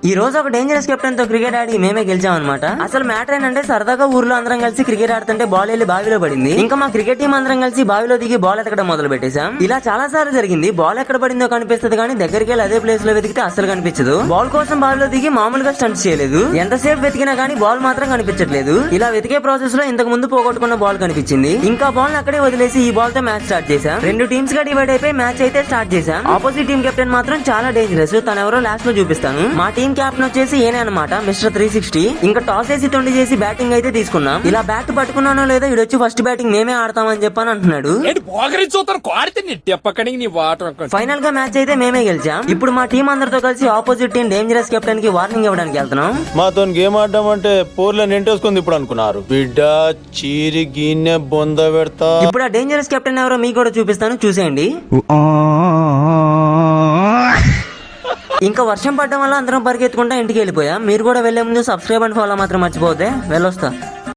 ఈ రోజు ఒక డేంజరస్ కెప్టెన్ తో క్రికెట్ ఆడి మేమే గెలిచామన్నమాట. అసలు మ్యాటర్ ఏంటంటే సరదాగా ఊర్లో అందరం కలిసి క్రికెట్ ఆడుతుంటే బాల్ వెళ్ళి బావిలో పడింది. ఇంకా మా క్రికెట్ టీం అందరం కలిసి బావిలో దిగి బాల్ ఎత్తడం మొదలు పెట్టేశాం. ఇలా చాలా సార్లు జరిగింది. బాల్ ఎక్కడ పడిందో కనిపిస్తుంది కానీ దగ్గరికి వెళ్ళి అదే ప్లేస్ లో వెతికితే అసలు కనిపించదు. బాల్ కోసం బావిలో దిగి మామూలుగా స్టంట్స్ చేయలేదు. ఎంతసేపు వెతికినా కానీ బాల్ మాత్రం కనిపించట్లేదు. ఇలా వెతికే ప్రాసెస్ లో ఇంతకు ముందు పోగొట్టుకున్న బాల్ కనిపించింది. ఇంకా బాల్ అక్కడే వదిలేసి ఈ బాల్ తో మ్యాచ్ స్టార్ట్ చేశాం. 2 టీమ్స్ గా డివైడ్ అయిపోయి మ్యాచ్ అయితే స్టార్ట్ చేశాం. ఆపోజిట్ టీం కెప్టెన్ మాత్రం చాలా డేంజరస్. తను ఎవరో లాస్ట్ లో చూపిస్తాను. మా టీం క్యాప్టెన్ వచ్చేసి ఏనే అనమాట, మిస్టర్ 360. ఇంకా టాస్ వేసి తొండి చేసి బ్యాటింగ్ అయితే తీసుకున్నాం. ఇలా బ్యాట్ పట్టుకున్నానో లేదో ఇడొచ్చి ఫస్ట్ బ్యాటింగ్ మేమే ఆడతామని చెప్పని అంటున్నాడు. ఫైనల్ గా మ్యాచ్ అయితే మేమే గెలిచాం. ఇప్పుడు మా టీం అందరితో కలిసి ఆపోజిట్ టీం డేంజరస్ కెప్టెన్ కి వార్నింగ్ ఇవ్వడానికి వెళ్తున్నాం. మాతో గేమ్ ఆడడం అంటే పోర్లో నింటేసుకుంది ఇప్పుడు అనుకున్నారు. బిడ్డ చీరి గిన్నె బొంద పెడతా. ఇప్పుడు ఆ డేంజరస్ కెప్టెన్ ఎవరో మీకు కూడా చూపిస్తాను, చూసేయండి. ఇంకా వర్షం పడడం వల్ల అందరం పరిగెత్తుకుంటా ఇంటికి వెళ్ళిపోయాం. మీరు కూడా వెళ్లే ముందు సబ్స్క్రైబ్ అండ్ ఫాలో మాత్రం మర్చిపోతే వెళ్ళొస్తా.